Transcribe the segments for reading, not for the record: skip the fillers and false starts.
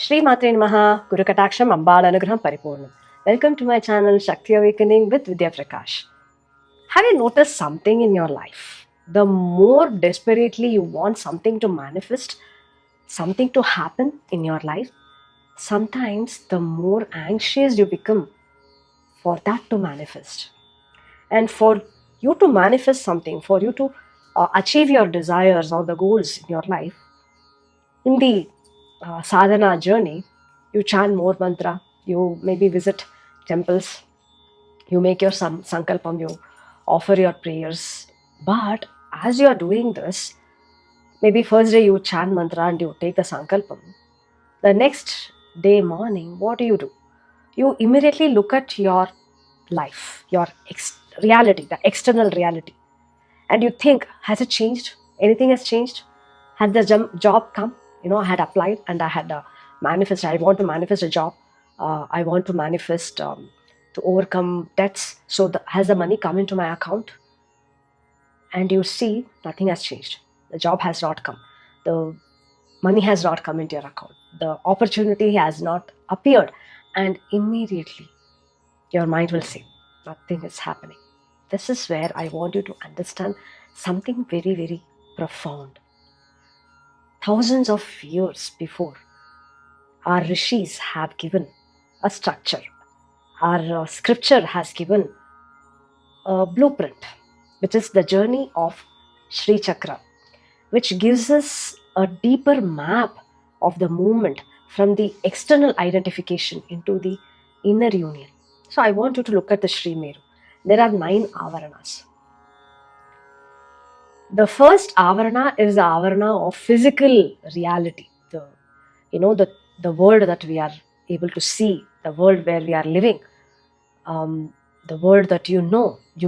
Shri Matre Namaha, Guru Kataksham, Ambal Anugraham Paripurnam. Welcome to my channel Shakti Awakening with Vidhyaa Prakash. Have you noticed something in your life? The more desperately you want something to manifest, something to happen in your life, sometimes the more anxious you become for that to manifest. And for you to manifest something, for you to achieve your desires or the goals in your life, in the sadhana journey, you chant more mantra, you maybe visit temples, you make your sankalpam, you offer your prayers. But as you are doing this, maybe first day you chant mantra and you take the sankalpam. The next day morning, what do? You immediately look at your life, your reality, the external reality, and you think, has it changed? Anything has changed? Had the job come? I had applied and I had manifested. I want to manifest a job. I want to manifest to overcome debts. So has the money come into my account? And you see, nothing has changed. The job has not come. The money has not come into your account. The opportunity has not appeared. And immediately, your mind will say, nothing is happening. This is where I want you to understand something very, very profound. Thousands of years before, our rishis have given a structure. Our scripture has given a blueprint, which is the journey of Sri Chakra, which gives us a deeper map of the movement from the external identification into the inner union. So I want you to look at the Sri Meru. There are 9 āvaraṇas. The first āvaraṇa is the āvaraṇa of physical reality. The world that we are able to see, the world where we are living, the world that you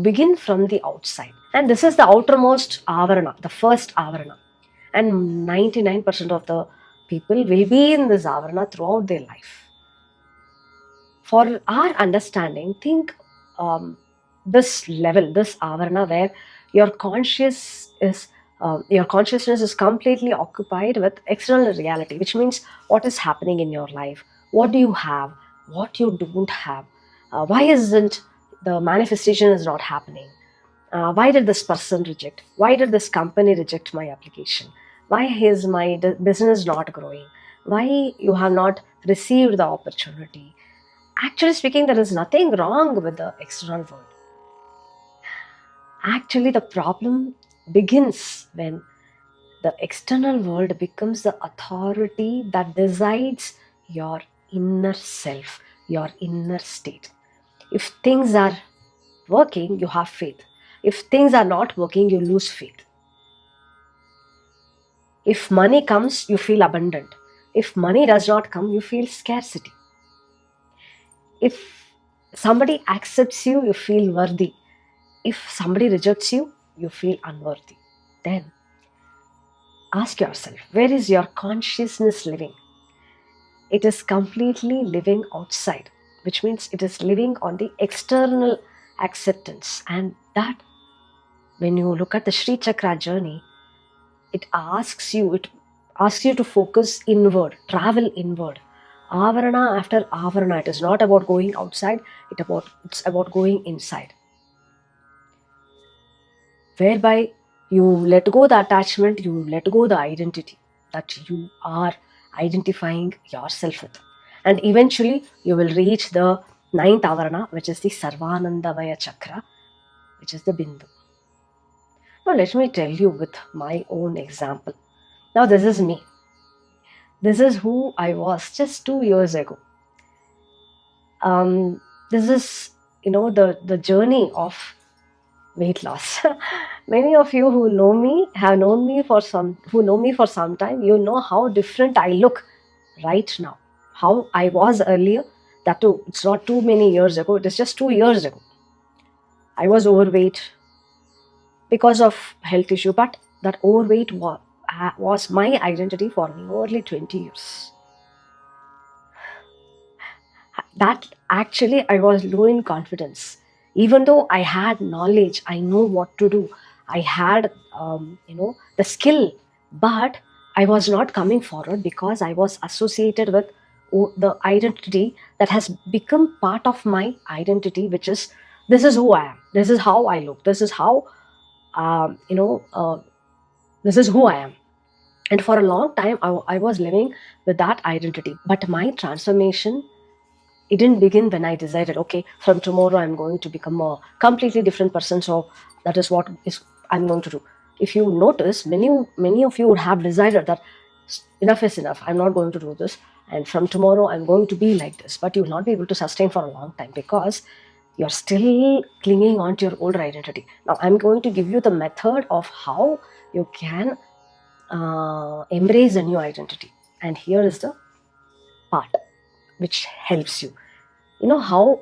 begin from the outside. And this is the outermost āvaraṇa, the first āvaraṇa. And 99% of the people will be in this āvaraṇa throughout their life. For our understanding, think this level, this āvaraṇa, where your consciousness is completely occupied with external reality, which means what is happening in your life, what do you have, what you don't have, why isn't the manifestation is not happening, why did this person reject, why did this company reject my application, why is my business not growing, why you have not received the opportunity. Actually speaking, there is nothing wrong with the external world. Actually, the problem begins when the external world becomes the authority that decides your inner self, your inner state. If things are working, you have faith. If things are not working, you lose faith. If money comes, you feel abundant. If money does not come, you feel scarcity. If somebody accepts you, you feel worthy. If somebody rejects you, you feel unworthy. Then ask yourself, where is your consciousness living? It is completely living outside, which means it is living on the external acceptance. And that, when you look at the Sri Chakra journey, it asks you to focus inward, travel inward. āvaraṇa after āvaraṇa. It is not about going outside, it's about going inside. Whereby you let go the attachment, you let go the identity that you are identifying yourself with. And eventually you will reach the 9th āvaraṇa, which is the Sarvānandamaya Chakra, which is the Bindu. Now let me tell you with my own example. Now this is me. This is who I was just 2 years ago. This is, the journey of weight loss. Many of you who know me have known me for some time. You know how different I look right now. How I was earlier. That too, it's not too many years ago. It is just 2 years ago. I was overweight because of health issue, but that overweight was my identity for nearly 20 years. That actually I was low in confidence. Even though I had knowledge, I know what to do. I had, the skill, but I was not coming forward because I was associated with the identity that has become part of my identity, which is, this is who I am, this is how I look, this is how, this is who I am. And for a long time, I was living with that identity. But my transformation, it didn't begin when I decided, okay, from tomorrow I'm going to become a completely different person. So that is what is I'm going to do. If you notice, many of you would have decided that enough is enough. I'm not going to do this. And from tomorrow, I'm going to be like this. But you will not be able to sustain for a long time because you're still clinging on to your older identity. Now, I'm going to give you the method of how you can embrace a new identity. And here is the part which helps you. You know how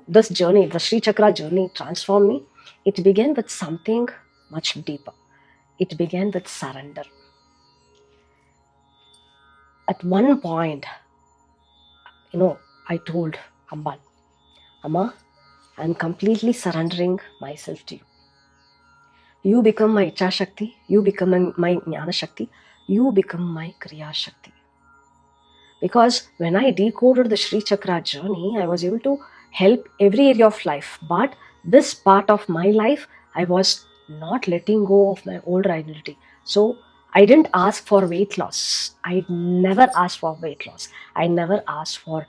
this journey, the Sri Chakra journey, transformed me? It began with something much deeper. It began with surrender. At one point, I told Ambal, Amma, I'm completely surrendering myself to you. You become my Icchā Shakti, you become my Jnana Shakti, you become my Kriya Shakti. Because when I decoded the Sri Chakra journey, I was able to help every area of life. But this part of my life, I was not letting go of my older identity. So I didn't ask for weight loss. I never asked for weight loss. I never asked for,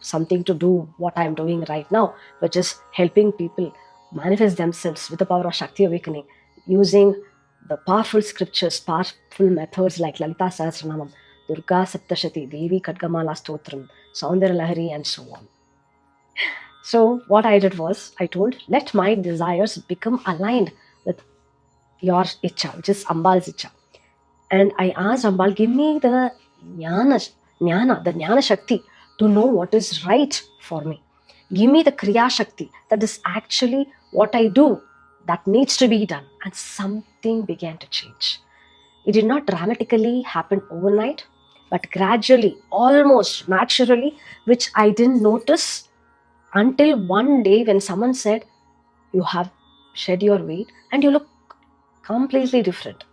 something to do what I'm doing right now, which is helping people manifest themselves with the power of Shakti Awakening, using the powerful scriptures, powerful methods like Lalitha Sahasranamam, Durga Saptashati, Devi Kadgamala Stotram, Saundara Lahari, and so on. So what I did was, I told, let my desires become aligned with your Icchā, which is Ambal's Icchā. And I asked Ambal, give me the Jnana, the Jnana Shakti to know what is right for me. Give me the Kriya Shakti, that is actually what I do, that needs to be done. And something began to change. It did not dramatically happen overnight, but gradually, almost naturally, which I didn't notice until one day when someone said, you have shed your weight and you look completely different.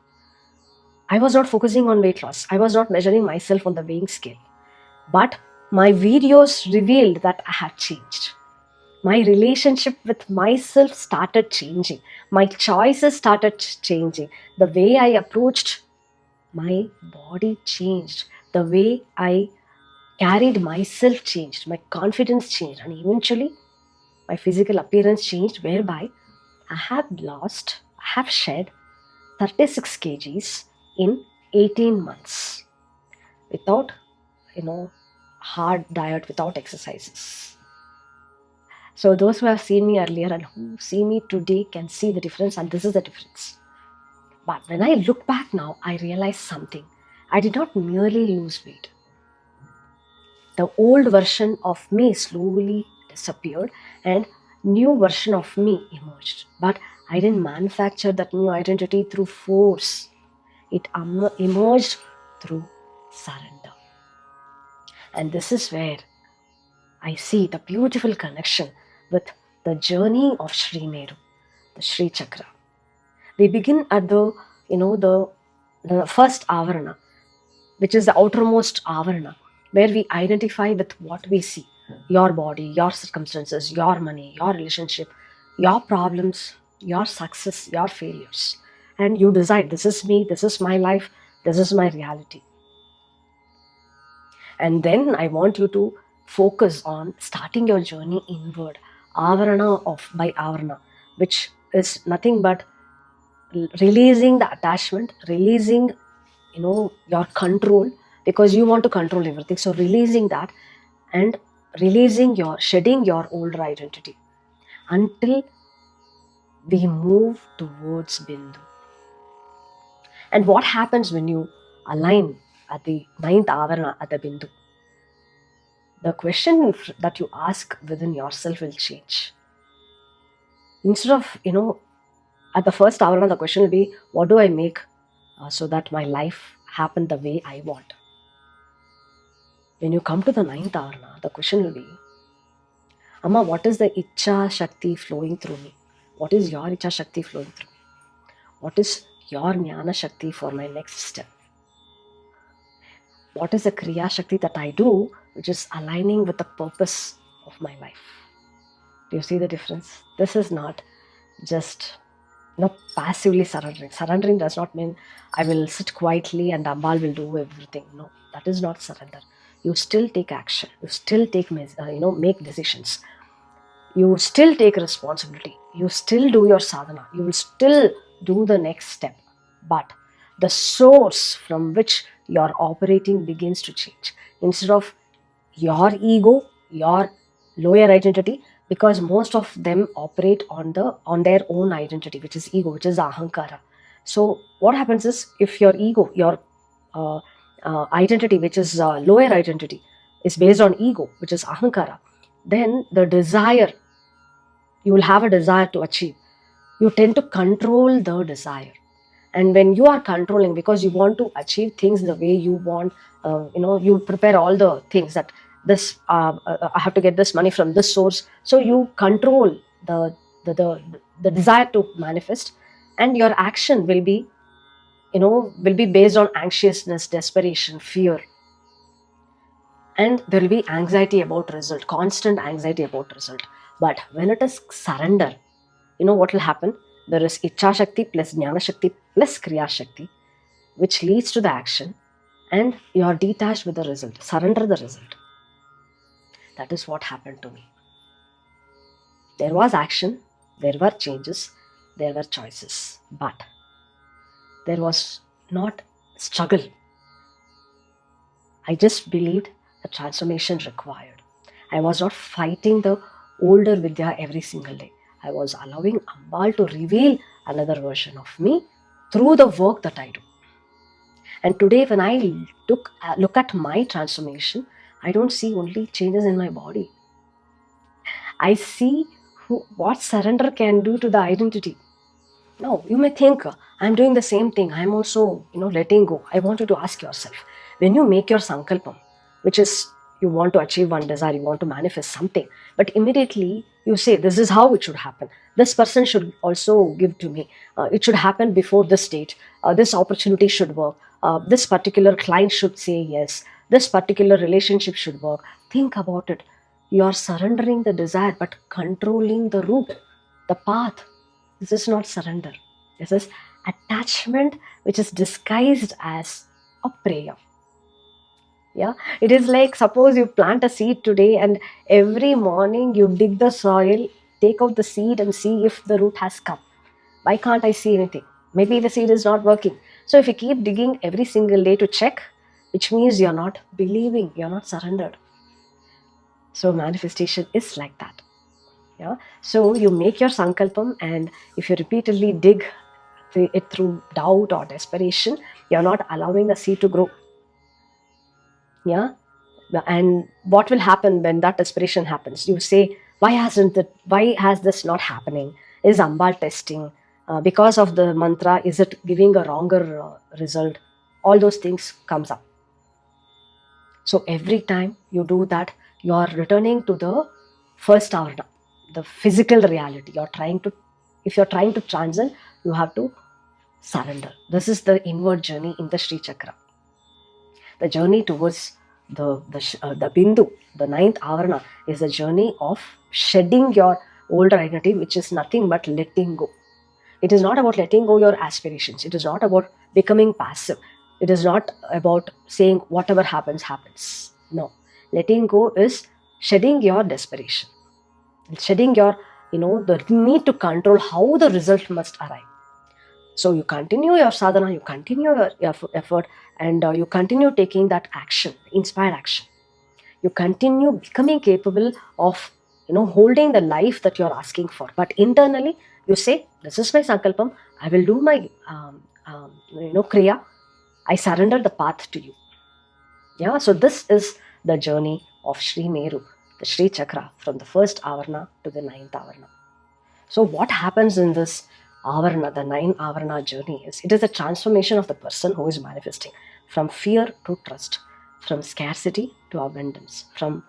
I was not focusing on weight loss. I was not measuring myself on the weighing scale. But my videos revealed that I had changed. My relationship with myself started changing. My choices started changing. The way I approached my body changed. The way I carried myself changed. My confidence changed. And eventually, my physical appearance changed, whereby I have shed 36 kgs in 18 months without, hard diet, without exercises. So those who have seen me earlier and who see me today can see the difference, and this is the difference. But when I look back now, I realize something. I did not merely lose weight. The old version of me slowly disappeared and new version of me emerged. But I didn't manufacture that new identity through force. It emerged through surrender. And this is where I see the beautiful connection with the journey of Sri Meru, the Sri Chakra. We begin at the first āvaraṇa, which is the outermost āvaraṇa, where we identify with what we see. Your body, your circumstances, your money, your relationship, your problems, your success, your failures. And you decide, this is me, this is my life, this is my reality. And then I want you to focus on starting your journey inward, āvaraṇa by āvaraṇa, which is nothing but releasing the attachment, releasing your control, because you want to control everything. So releasing that and shedding your older identity until we move towards Bindu. And what happens when you align at the 9th āvaraṇa at the Bindu? The question that you ask within yourself will change. Instead of, at the first āvaraṇa, the question will be, what do I make so that my life happen the way I want? When you come to the 9th āvaraṇa, the question will be, Amma, what is the Icchā Shakti flowing through me? What is your Icchā Shakti flowing through me? What is your Jnana Shakti for my next step? what is the Kriya Shakti that I do, which is aligning with the purpose of my life. Do you see the difference? This is not just passively surrendering. Surrendering does not mean I will sit quietly and Ambal will do everything. No, that is not surrender. You still take action. You still take make decisions. You still take responsibility. You still do your sadhana. You will still do the next step. But the source from which you are operating begins to change. Instead of your ego, your lower identity, because most of them operate on their own identity, which is ego, which is ahankara. So what happens is, if your ego, your identity, which is lower identity, is based on ego, which is ahankara, then the desire, you will have a desire to achieve. You tend to control the desire. And when you are controlling, because you want to achieve things the way you want, you prepare all the things that this, I have to get this money from this source. So you control the desire to manifest, and your action will be based on anxiousness, desperation, fear. And there will be anxiety about result, constant anxiety about result. But when it is surrender, what will happen? There is Icchā Shakti plus Jñāna Shakti plus Kriyā Shakti, which leads to the action, and you are detached with the result. Surrender the result. That is what happened to me. There was action, there were changes, there were choices, but there was not struggle. I just believed the transformation required. I was not fighting the older Vidhya every single day. I was allowing Ambal to reveal another version of me through the work that I do. And today, when I look at my transformation, I don't see only changes in my body. I see what surrender can do to the identity. Now, you may think, I'm doing the same thing. I'm also, letting go. I want you to ask yourself, when you make your sankalpam, which is you want to achieve one desire, you want to manifest something, but immediately you say, this is how it should happen. This person should also give to me. It should happen before this date. This opportunity should work. This particular client should say yes. This particular relationship should work. Think about it. You are surrendering the desire, but controlling the route, the path. This is not surrender. This is attachment, which is disguised as a prayer. Yeah, it is like, suppose you plant a seed today and every morning you dig the soil, take out the seed and see if the root has come. Why can't I see anything? Maybe the seed is not working. So if you keep digging every single day to check, which means you're not believing, you're not surrendered. So manifestation is like that. Yeah. So you make your sankalpam, and if you repeatedly dig it through doubt or desperation, you're not allowing the seed to grow. Yeah. And what will happen when that desperation happens? You say, why has this not happening? Is Ambal testing? Because of the mantra, is it giving a wronger result? All those things comes up. So every time you do that, you are returning to the first āvaraṇa, the physical reality. If you're trying to transcend, you have to surrender. This is the inward journey in the Sri Chakra. The journey towards the Bindu, the ninth āvaraṇa, is the journey of shedding your older identity, which is nothing but letting go. It is not about letting go your aspirations. It is not about becoming passive. It is not about saying whatever happens, happens. No. Letting go is shedding your desperation. Shedding your, the need to control how the result must arrive. So you continue your sadhana, you continue your effort, and you continue taking that action, inspired action. You continue becoming capable of, holding the life that you're asking for. But internally, you say, this is my sankalpam. I will do my, kriya. I surrender the path to you. Yeah. So this is the journey of Sri Meru, the Sri Chakra, from the first āvaraṇa to the ninth āvaraṇa. So what happens in this āvaraṇa, the 9 āvaraṇa journey, is it is a transformation of the person who is manifesting, from fear to trust, from scarcity to abundance, from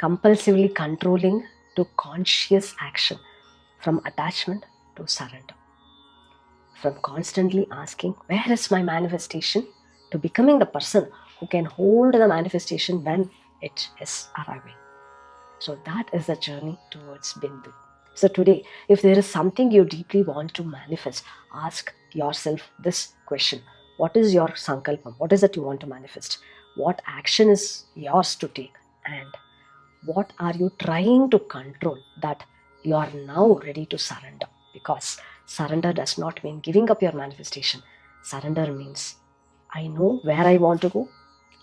compulsively controlling to conscious action, from attachment to surrender, from constantly asking, where is my manifestation, to becoming the person who can hold the manifestation when it is arriving. So that is the journey towards Bindu. So today, if there is something you deeply want to manifest, ask yourself this question. What is your sankalpam? What is it you want to manifest? What action is yours to take? And what are you trying to control that you are now ready to surrender? Because surrender does not mean giving up your manifestation. Surrender means, I know where I want to go.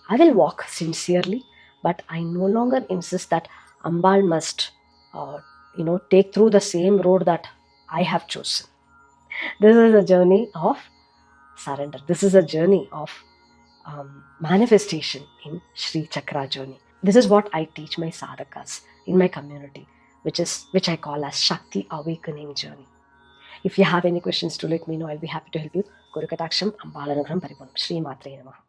I will walk sincerely, but I no longer insist that Ambal must, take through the same road that I have chosen. This is a journey of surrender. This is a journey of manifestation in Sri Chakra journey. This is what I teach my sadhakas in my community, which I call as Shakti Awakening journey. If you have any questions, to let me know. I'll be happy to help you. Guru Kataksham Ambalanugram Paripurnam. Shri Matre Namaha.